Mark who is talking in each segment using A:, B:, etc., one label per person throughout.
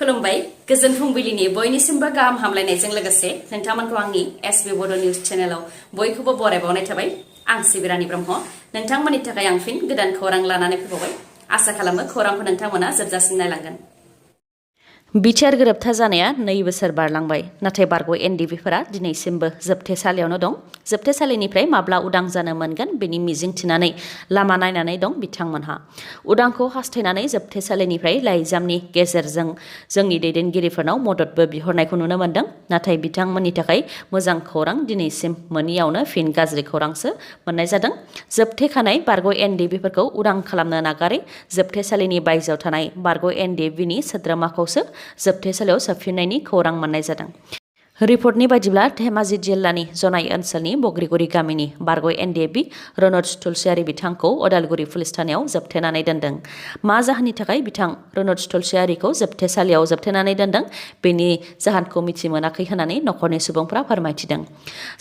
A: खुलुमबाय गोजोन फुंबिलिनि बयनिसिमबो गाहाम हामलायनायजों लोगोसे नोंथांमोनखौ आंनि एसबी बड निउज चेनेलाव बयखौबो बरायबावनाय थाबाय। आं सिबिरानि ब्रह्म नोंथांमोननि थाखाय आं फिन गोदान खौरां लानानै फैबावबाय। आसा खालामो खौरांखौ नोंथांमोना जोबजासिम नायलांगोन। बिटिआर गोरोबथा जानाया 2 बोसोर बारलांबाय, नाथाय बारग' एनडिएफबिफोरा दिनैसिमबो जोबथेसालियावनो दं। जोबथेसालिनिफ्राय माब्ला उदां जानो मोनगोन बेनि मिजिं थिनानै लामा नायनानै दं बिथांमोनहा। उदांखौ हास्थायनानै जोबथेसालिनिफ्राय लाइजामनि गेजेरजों जोंनि दैदेनगिरिफोरनाव मददबो बिहरनायखौ नुनो मोन्दों। नाथाय बिथांमोननि थाखाय मोजां खौरां दिनैसिम मोनैयावनो फिन गाज्रि खौरांसो मोननाय जादों। जोबथेखानाय बारग' एनडिएफबिफोरखौ उदां खालामनो नागारै जोबथेसालिनि बायजोआव थानाय बारग' एनडिएफबिनि सोद्रोमाखौसो जोबथेसालियाव सोफिन्नायनि खौरां मोननाय जादों। रिपर्टनि बायदिब्ला धेमाजि जिल्लानि जनाय ओनसोलनि बग्रिगुरि गामिनि बारग' एनडिएफबि रनज तुलसियारि बिथांखौ अदालगुरि पुलिस थानायाव जोबथेनानै दोनदों। मा जाहोननि थाखाय बिथां रनज तुलसियारिखौ जोबथेसालियाव जोबथेनानै दोनदों बेनि जाहोनखौ मिथि मोनाखै होननानै नखरनि सुबुंफोरा फोरमायथिदों।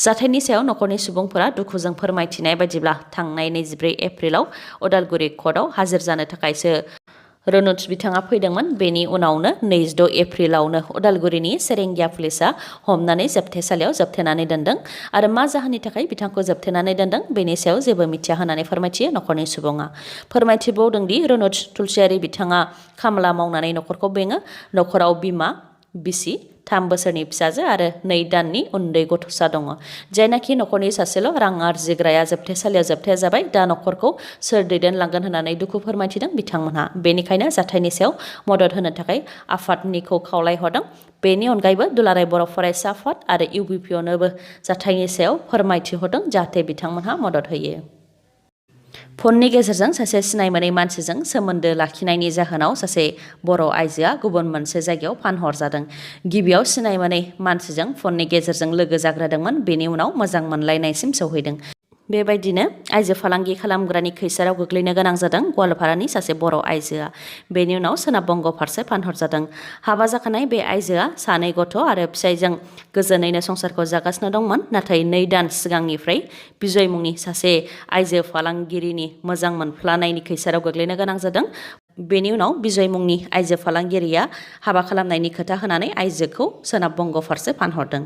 A: जाथायनि सायाव नखरनि सुबुंफोरा दुखुजों फोरमायथिनाय बायदिब्ला थांनाय 24 एप्रिलाव अदालगुरि कर्टआव हाजिर जानो थाखायसो रनज बिथाङा फैदोंमोन। बेनि उनावनो 26 एप्रिलावनो अदालगुरिनि सेरेंगिया पुलिसा हमनानै जोबथेसालियाव जोबथेनानै दोनदों आरो मा जाहोननि थाखाय बिथांखौ जोबथेनानै दोनदों बेनि सायाव जेबो मिथिया होननानै फोरमायथियो नखरनि सुबुङा। फोरमायथिबावदोंदि रनज तुलसियारि बिथाङा खामला मावनानै नखरखौ बेङो। नखराव बिमा, बिसि, 3 बोसोरनि फिसाजो आरो 2 दाननि उन्दै गथ'सा दङ। जायनाखि नखरनि सासेल' रां आरजिग्राया जोबथेसालियाव जोबथेजाबाय, दा नखरखौ सोर दैदेनलांगोन होननानै दुखु फोरमायथिदों बिथांमोनहा। बेनिखायनो जाथायनि सायाव मदद होनो थाखाय आफादनिखौ खावलायहरदों। बेनि अनगायैबो दुलाराय बर' फरायसा आफाद आरो इउबिपिअनोबो जाथायनि सायाव फोरमायथिहरदों जाहाथे बिथांमोनहा मदद होयो। फननि गेजेरजों सासे सिनाय मोनै मानसिजों सोमोन्दो लाखिनायनि जाहोनाव सासे बर' आइजोआ गुबुन मोनसे जायगायाव फानहरजादों। गिबियाव सिनाय मोनै मानसिजों फननि गेजेरजों लोगो जाग्रोदोंमोन, बेनि उनाव मोजां मोनलायनायसिम सौहैदों। बेबायदिनो आइजो फालांगि खालामग्रानि खैसाराव गोग्लैनो गोनां जादों गवालपारानि सासे बर' आइजोआ। बेनि उनाव सोनाब बंग फारसे फानहरजादों। हाबा जाखानाय बे आइजोआ 2 गथ' आरो फिसायजों गोजोनैनो संसारखौ जागासिनो दंमोन। नाथाय 2 दान सिगांनिफ्राय बिजय मुंनि सासे आइजो फालांगिरिनि मोजां मोनफ्लानायनि खैसाराव गोग्लैनो गोनां जादों। बेनि उनाव बिजय मुंनि आइजो फालांगिरिया हाबा खालामनायनि खोथा होनानै आइजोखौ सोनाब बंग फारसे फानहरदों।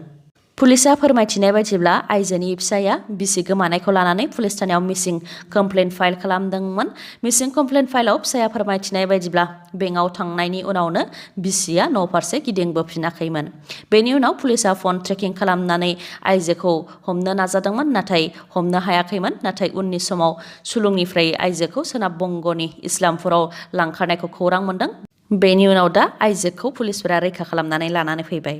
A: पुलिसा फोरमायथिनाय बायदिब्ला आइजोनि फिसाया बिसि गोमानायखौ लानानै पुलिस थानायाव मिसिं कमप्लेन फाइल खालामदोंमोन। मिसिं कमप्लेन फाइलाव फिसाया फोरमायथिनाय बायदिब्ला बेंकआव थांनायनि उनावनो बिसिया न' फारसे गिदिंबोफिनाखैमोन। बेनि उनाव पुलिसा फन ट्रेकिं खालामनानै आइजोखौ हमनो नाजादोंमोन, नाथाय हमनो हायाखैमोन। नाथाय उननि समाव सुलुंनिफ्राय आइजोखौ सोनाब बंगनि इस्लामपुराव लांखारनायखौ खौरां मोन्दों। बेनि उनाव दा आइजोखौ पुलिसफोरा रैखा खालामनानै लानानै फैबाय।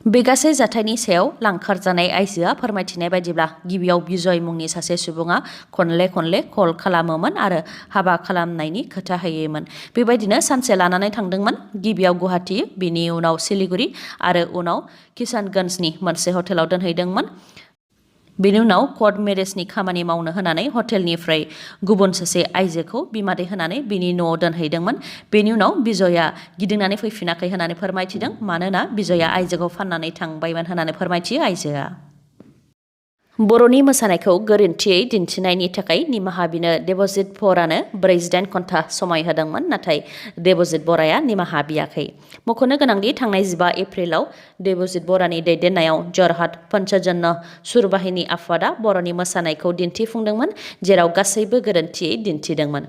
A: बे गासै जाथायनि सायाव लांखारजानाय आइजोआ फोरमायथिनाय बायदिब्ला गिबियाव बिजय मुंनि सासे सुबुङा खनले कल खालामोमोन आरो हाबा खालामनायनि खोथा होयोमोन। बेबायदिनो सानसे लानानै थांदोंमोन। गिबियाव गुवाहाटि, बिनि उनाव सिलिगुरि आरो उनाव किशनगन्जनि मोनसे हटेलाव दोनहैदोंमोन। बेनि उनाव कर्ट मेरेजनि खामानि मावनो होनानै हटेलनिफ्राय गुबुन सासे आइजोखौ बिमादै होनानै बिनि न'आव दोनहैदोंमोन। बेनि उनाव बिजयआ गिदिंनानै फैफिनाखै होननानै फोरमायथिदों, मानोना बिजयआ आइजोखौ फाननानै थांबायमोन होननानै फोरमायथियो आइजोआ। बर'नि मोसानायखौ गोरोन्थियै दिन्थिनायनि थाखाय निमाहा बिनो देबजित बरानो 48 घन्टा समाय होदोंमोन, नाथाय देबजित बराया निमाहा बियाखै। मख'नो गोनांदि थांनाय 15 एप्रिलाव देबजित बरानि दैदेननायाव जरहाट पन्चजन्य सुरबाहिनी आफादा बर'नि मोसानायखौ दिन्थिफुंदोंमोन, जेराव गासैबो गोरोन्थियै दिन्थिदोंमोन।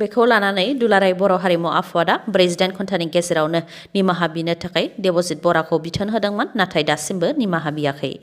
A: बेखौ लानानै दुलाराय बर' हारिमु आफादा 48 घन्टानि गेजेरावनो निमाहा बिनो थाखाय देबजित बराखौ बिथोन होदोंमोन, नाथाय दासिमबो निमाहा बियाखै।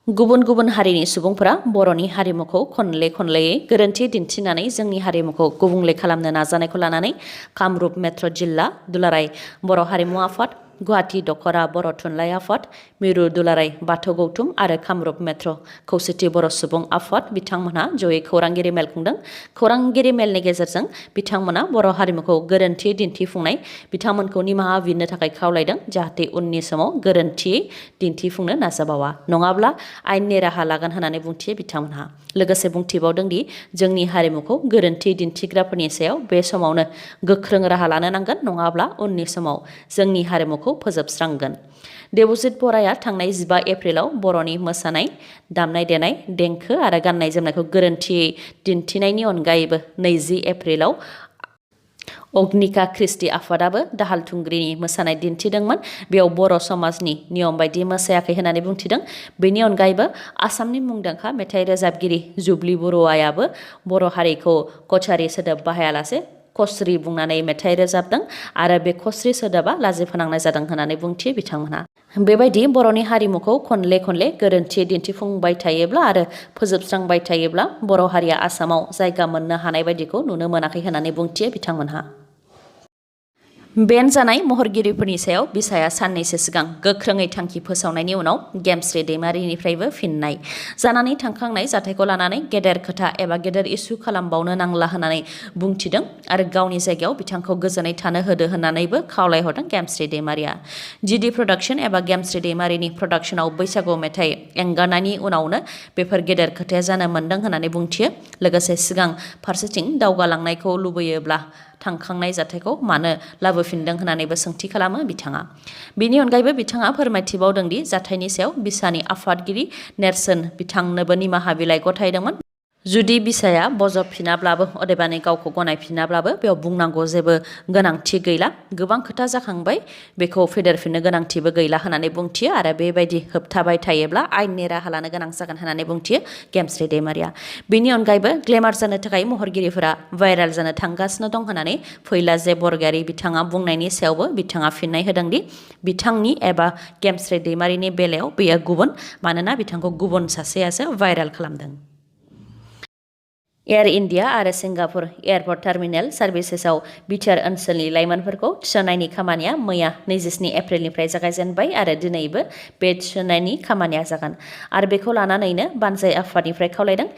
A: गुबुन गुबुन हारिनि सुबुंफोरा बर'नि हारिमुखौ खनलेयै गोरोन्थि दिन्थिनानै जोंनि हारिमुखौ गुबुंले खालामनो नाजानायखौ लानानै कामरुप मेट्र' जिल्ला दुलाराय बर' हारिमु आफाद, गुवाहाटि दख'रा बर' थुनलाइ आफाद, मिरु दुलाराय बाथौ गौथुम आरो कामरुप मेट्र' खौसेथि बर' सुबुं आफाद बिथांमोनहा जयै खौरांगिरि मेल खुंदों। खौरांगिरि मेलनि गेजेरजों बिथांमोना बर' हारिमुखौ गोरोन्थि दिन्थिफुंनाय बिथांमोनखौ निमाहा बिनो थाखाय खावलायदों, जाहाथे उननि समाव गोरोन्थियै दिन्थिफुंनो नाजाबावा, नङाब्ला आयेननि राहा लागोन होननानै बुंथियो बिथांमोनहा। लोगोसे बुंथिबावदोंदि जोंनि हारिमुखौ गोरोन्थि दिन्थिग्राफोरनि सायाव बे समावनो गोख्रों राहा लानो नांगोन, नङाब्ला उननि समाव जोंनि हारिमुखौ फोजोबस्रांगोन। देबजित बराया थांनाय 15 एप्रिलाव बर'नि मोसानाय, दामनाय देनाय, देंखो आरो गाननाय जोमनायखौ गोरोन्थियै दिन्थिनायनि अनगायैबो 20 एप्रिलाव अग्निका ख्रिस्टि आफादाबो दाहाल थुंग्रिनि मोसानाय दिन्थिदोंमोन। बेयाव बर' समाजनि नियम बायदि मोसायाखै होननानै बुंथिदों। बेनि अनगायैबो आसामनि मुंदांखा मेथाइ रोजाबगिरि जुब्लि बर'आबो बर' हारिखौ कछारी सोदोब बाहायालासे कस्रि बुंनानै मेथाइ रोजाबदों आरो बे कस्रि सोदोबा लाजि फोनांनाय जादों होननानै बुंथियो बिथांमोनहा। बेबायदि बर'नि हारिमुखौ खनले खनले गोरोन्थि दिन्थिफुंबाय थायोब्ला आरो फोजोबस्रांबाय थायोब्ला बर' हारिया आसामाव जायगा मोननो हानाय बायदिखौ नुनो मोनाखै होननानै बुंथियो बिथांमोनहा। बेन जानाय महरगिरिफोरनि सायाव बिसाया साननैसो सिगां गोख्रोङै थांखि फोसावनायनि उनाव गेमस्रि दैमारिनिफ्रायबो फिननाय जानानै थांखांनाय जाथायखौ लानानै गेदेर खोथा एबा गेदेर इस्यु खालामबावनो नांला होननानै बुंथिदों आरो गावनि जायगायाव बिथांखौ गोजोनै थानो होदो होननानैबो खावलायहरदों गेमस्रि दैमारिया। जिडि प्रडाक्शन एबा गेमस्रि दैमारिनि प्रडाक्शनाव बैसागु मेथाइ एंगारनायनि उनावनो बेफोर गेदेर खोथाया जानो मोन्दों होननानै बुंथियो। लोगोसे सिगां फारसेथिं दावगालांनायखौ लुबैयोब्ला थांखांनाय जाथायखौ मानो लाबोफिनदों होननानैबो सोंथि खालामो बिथाङा। बेनि अनगायैबो बिथाङा फोरमायथिबावदोंदि जाथायनि सायाव बिसानि आफादगिरि नेरसोन बिथांनोबो निमाहा बिलाइ गथायदोंमोन। जुदि बिसाया बजबफिनाब्लाबो अदेबानि गावखौ गनायफिनाब्लाबो बेयाव बुंनांगौ जेबो गोनांथि गैला, गोबां खोथा जाखांबाय, बेखौ फेदेरफिननो गोनांथिबो गैला होननानै बुंथियो आरो बेबायदि होबथाबाय थायोब्ला आयेननि राहा लानो गोनां जागोन होननानै बुंथियो गेमस्रि दैमारिया। बेनि अनगायैबो ग्लेमार जानो थाखाय महरगिरिफोरा भाइरेल जानो थांगासिनो दं होननानै फैलाजे बरगयारी बिथाङा बुंनायनि सायावबो बिथाङा फिननाय होदोंदि बिथांनि एबा गेमस्रि दैमारिनि बेलायाव बेयो गुबुन, मानोना बिथांखौ गुबुन सासेयासो भाइरेल खालामदों। एयार इन्डिया आरो सिंगापुर एयारपर्ट टार्मिनेल सार्भिसेसआव बिटिआर ओनसोलनि लाइमोनफोरखौ थिसननायनि खामानिया मैया 27 एप्रिलनिफ्राय जागायजेनबाय आरो दिनैबो बे थिसननायनि खामानिया जागोन आरो बेखौ लानानैनो बानजाय आफादनिफ्राय खावलायदों।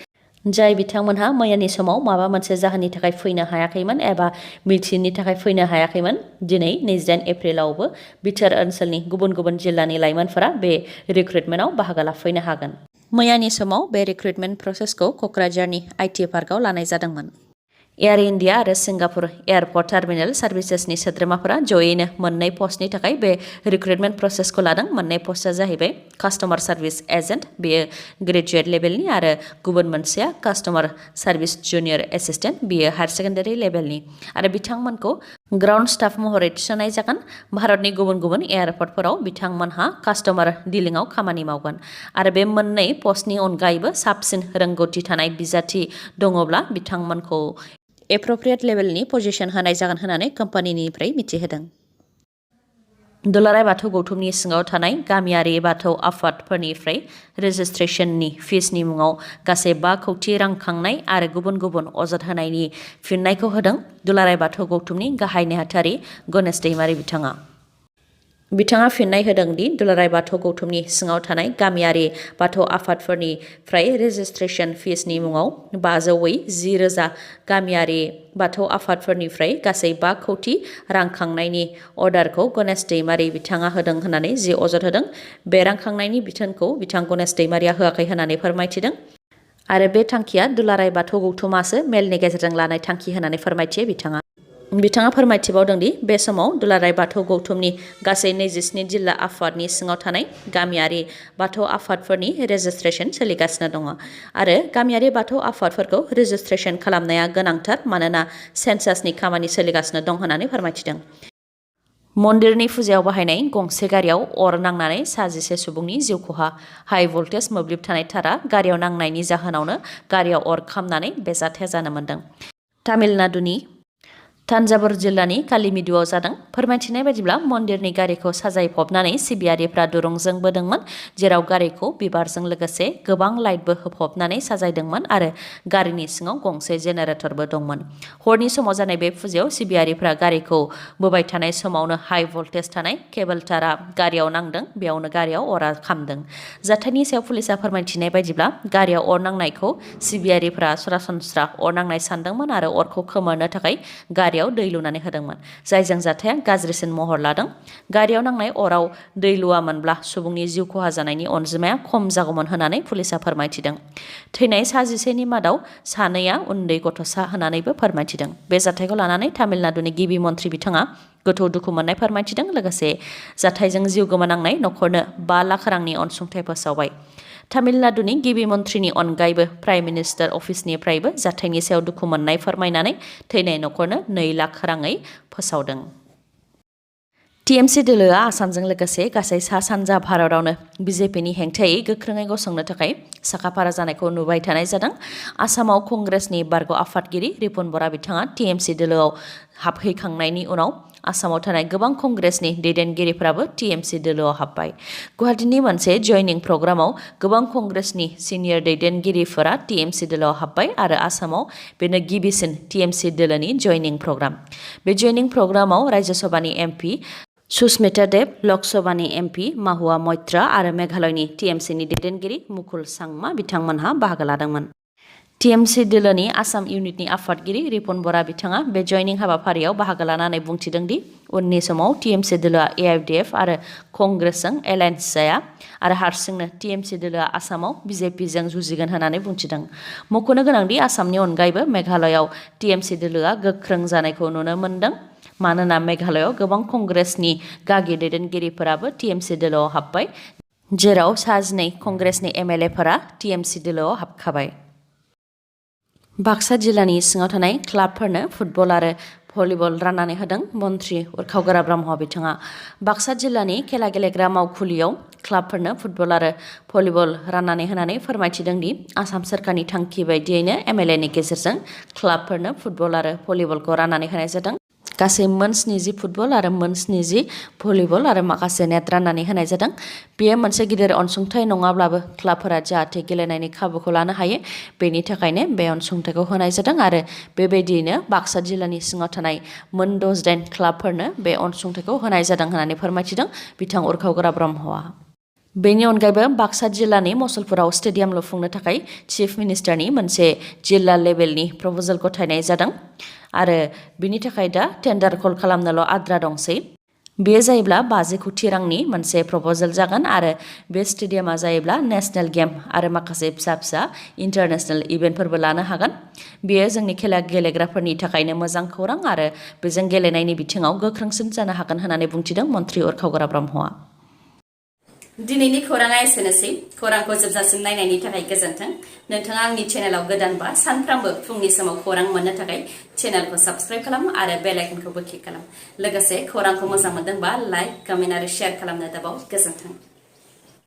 A: जाय बिथांमोनहा मैयानि समाव माबा मोनसे जाहोननि थाखाय फैनो हायाखैमोन एबा मिटिंनि थाखाय फैनो हायाखैमोन, दिनै 28 एप्रिलावबो बिटिआर ओनसोलनि गुबुन गुबुन जिल्लानि लाइमोनफोरा बे रिक्रुटमेन्टआव बाहागो लाफैनो हागोन। मैयानि समाव बे रिक्रुटमेन्ट प्रसेसखौ क'क्राझारनि आइटि पार्कआव लानाय जादोंमोन। एयार इन्डिया आरो सिंगापुर एयारपर्ट टार्मिनेल सार्भिसेसनि सोद्रोमाफोरा जयैनो मोननै पस्टनि थाखाय बे रिक्रुटमेन्ट प्रसेसखौ लादों। मोननै पस्टआ जाहैबाय कास्टमार सार्भिस एजेन्ट, बेयो ग्रेजुवेट लेभेलनि, आरो गुबुन मोनसेया कास्टमार सार्भिस जुनियर एसिस्टेन्ट, बेयो हायार सेकेन्डारि लेभेलनि, आरो बिथांमोनखौ ग्राउन्ड स्टाफ महरै थिसननाय जागोन। भारतनि गुबुन गुबुन एयारपर्टफोराव बिथांमोनहा कास्टमार डिलिंआव खामानि मावगोन आरो बे मोननै पस्टनि अनगायैबो साबसिन रोंगौथि थानाय बिजाथि दङब्ला बिथांमोनखौ एप्रप्रियेट लेभेलनि पजिशन होनाय जागोन होननानै कम्पानिनिफ्राय मिथिहोदों। दुलाराय बाथौ गौथुमनि सिङाव थानाय गामियारि बाथौ आफादफोरनिफ्राय रेजिस्ट्रेशननि फिसनि मुङाव गासै 5 कौटि रां खांनाय आरो गुबुन गुबुन अजद होनायनि फिननायखौ होदों दुलाराय बाथौ गौथुमनि गाहाय नेहाथारि गणेश दैमारि बिथाङा फिननाय होदों दि दुलाराय बाथौ गौथुमनि सिङाव थानाय गामियारि बाथौ आफादफोरनिफ्राय रेजिस्ट्रेशन फिसनि मुङाव 500यै 10,000 गामियारि बाथौ आफादफोरनिफ्राय गासै 5 कौटि रां खांनायनि अर्डारखौ गणेश दैमारि बिथाङा होदों होननानै जि अजद होदों। बे रां खांनायनि बिथोनखौ बिथां गणेश दैमारिया होआखै होननानै फोरमायथिदों आरो बे थांखिया दुलाराय बाथौ गौथुमासो मेलनि गेजेरजों लानाय थांखि होननानै फोरमायथियो बिथाङा फोरमायथिबावदों दि बे समाव दुलाराय बाथौ गौथुमनि गासै 27 जिल्ला आफादनि सिङाव थानाय गामियारि बाथौ आफादफोरनि रेजिस्ट्रेशन सोलिगासिनो दङ आरो गामियारि बाथौ आफादफोरखौ रेजिस्ट्रेशन खालामनाया गोनांथार मानोना सेन्सासनि खामानि सोलिगासिनो दं होननानै फोरमायथिदों। मन्दिरनि फुजायाव बाहायनाय गंसे गारियाव अर नांनानै 11 सुबुंनि जिउ खहा। हाइ भल्टेज मोब्लिब थानाय तारा गारियाव नांनायनि जाहोनावनो गारियाव अर खामनानै बे जाथाया जानो मोन्दों। तामिलनाडुनि तान्जावुर जिल्लानि कालिमिदुआव जादों। फोरमायथिनाय बायदिब्ला मन्दिरनि गारिखौ साजायफबनानै सिबियारिफ्रा दुरुंजों बोदोंमोन, जेराव गारिखौ बिबारजों लोगोसे गोबां लाइटबो होफबनानै साजायदोंमोन आरो गारिनि सिङाव गंसे जेनेरेटरबो दंमोन। हरनि समाव जानाय बे फुजायाव सिबियारिफ्रा गारिखौ बोबाय थानाय समावनो हाइ भल्टेज थानाय केबोल तारा गारियाव नांदों, बेयावनो गारियाव अरा खामदों। जाथायनि सायाव पुलिसा फोरमायथिनाय बायदिब्ला गारियाव अर नांनायखौ सिबियारिफ्रा सरासनस्रा अर नांनाय सानदोंमोन आरो अरखौ खोमोरनो थाखाय गारियाव दै लुनानै होदोंमोन, जायजों जाथाया गाज्रिसिन महर लादों। गारियाव नांनाय अराव दै लुवामोनब्ला सुबुंनि जिउ खहा जानायनि अनजिमाया खम जागौमोन होननानै पुलिसा फोरमायथिदों। थैनाय 11 मादाव 2 उन्दै गथ'सा होननानैबो फोरमायथिदों। बे जाथायखौ लानानै तामिलनाडुनि गिबि मन्थ्रि बिथाङा गोथौ दुखु मोननाय फोरमायथिदों। लोगोसे जाथायजों जिउ गोमानांनाय न'खरनो 5 लाख रांनि अनसुंथाइ फोसावबाय। तामिलनाडुनि गिबि मन्थ्रिनि अनगायैबो प्राइम मिनिस्टार अफिसनिफ्रायबो जाथायनि सायाव दुखु मोननाय फोरमायनानै थैनाय नखरनो 2 लाख राङै फोसावदों। टिएमसि दोलोआ आसामजों लोगोसे गासै सा-सानजा भारतआवनो बिजेपिनि हेंथायै गोख्रोङै गसंनो थाखाय साखाफारा जानायखौ नुबाय थानाय जादों। आसामाव कंग्रेसनि बारग' आफादगिरि रिपुन बरा बिथाङा टिएमसि दोलोआव हाबहैखांनायनि उनाव आसामाव थानाय गोबां कंग्रेसनि दैदेनगिरिफोराबो टिएमसि दोलोआव हाबबाय। गुवाहाटीनि मोनसे जयनिं प्रग्रामाव गोबां कंग्रेसनि सिनियर दैदेनगिरिफोरा टिएमसि दोलोआव हाबबाय आरो आसामाव बेनो गिबिसिन टिएमसि दोलोनि जयनिं प्रग्राम। बे जयनिं प्रग्रामाव राज्यसभानि एमपि सुस्मिता देब, लकसभानि एमपि माहुवा मैत्रा आरो मेघालयनि टिएमसिनि दैदेनगिरि मुकुल सांमा बिथांमोनहा बाहागो लादोंमोन। टिएमसि दोलोनि आसाम इउनिटनि आफादगिरि रिपुन बरा बिथाङा बे जयनिं हाबाफारियाव बाहागो लानानै बुंथिदों दि उननि समाव टिएमसि दोलोआ एआइडिएफ आरो कंग्रेसजों एलायन्स जाया आरो हारसिंनो टिएमसि दोलोआ आसामाव बिजेपिजों जुजिगोन होननानै बुंथिदों। मख'नो गोनांदि आसामनि अनगायैबो मेघालयआव टिएमसि दोलोआ गोख्रों जानायखौ नुनो मोन्दों। मानोना मेघालयआव गोबां कंग्रेसनि गागि दैदेनगिरिफोराबो टिएमसि दोलोआव हाबबाय, जेराव सा 12 कंग्रेसनि एमएलएफोरा टिएमसि दोलोआव हाबखाबाय। बाक्सा जिल्लानि सिङाव थानाय क्लाबफोरनो फुटबल आरो भलिबल राननानै होदों मन्थ्रि उरखावगोरा ब्रह्म बिथाङा। बाक्सा जिल्लानि खेला गेलेग्रा मावखुलियाव क्लाबफोरनो फुटबल आरो भलिबल राननानै होनानै फोरमायथिदों दि आसाम सोरखारनि थांखि बायदियैनो एमएलएनि गेजेरजों क्लाबफोरनो फुटबल आरो भलिबलखौ राननानै होनाय जादों। गासै मोन 70 फुटबल आरो मोन 70 भलिबल आरो माखासे नेट राननानै होनाय जादों। बेयो मोनसे गिदिर अनसुंथाइ नङाब्लाबो क्लाबफोरा जाहाथे गेलेनायनि खाबुखौ लानो हायो, बेनि थाखायनो बे अनसुंथाइखौ होनाय जादों आरो बेबायदियैनो बाक्सा जिल्लानि सिङाव थानाय मोन 68 क्लाबफोरनो बे अनसुंथाइखौ होनाय जादों होननानै फोरमायथिदों बिथां उरखावगोरा ब्रह्मआ। बेनि अनगायैबो बाक्सा जिल्लानि मसलपुराव स्टेडियाम लुफुंनो थाखाय चिफ मिनिस्टारनि मोनसे जिल्ला लेभेलनि प्रप'जाल गथायनाय जादों आरो बिनि थाखाय दा टेन्डार कल खालामनोल' आद्रा दंसै। बेयो जायोब्ला 50 कोटी रांनि मोनसे प्रप'जाल जागोन आरो बे स्टेडियामा जायोब्ला नेशनेल गेम आरो माखासे फिसा फिसा इन्टारनेशनेल इभेन्टफोरबो लानो हागोन। बेयो जोंनि खेला गेलेग्राफोरनि थाखायनो मोजां खौरां आरो बेजों गेलेनायनि बिथिङाव गोख्रोंसिन जानो हागोन होननानै बुंथिदों मन्थ्रि उरखावगोरा ब्रह्मआ। दिनैनि खौराङा एसेनोसै। खौरांखौ जोबजासिम नायनायनि थाखाय गोजोन्थों। नोंथाङा आंनि चेनेलाव गोदानबा सानफ्रामबो फुंनि समाव खौरां मोननो थाखाय चेनेलखौ साबस्क्राइब खालाम आरो बेल आइकनखौबो क्लिक खालाम। लोगोसे खौरांखौ मोजां मोनदोंबा लाइक, कमेन्ट आरो शेयार खालामनो दाबाव। गोजोन्थों।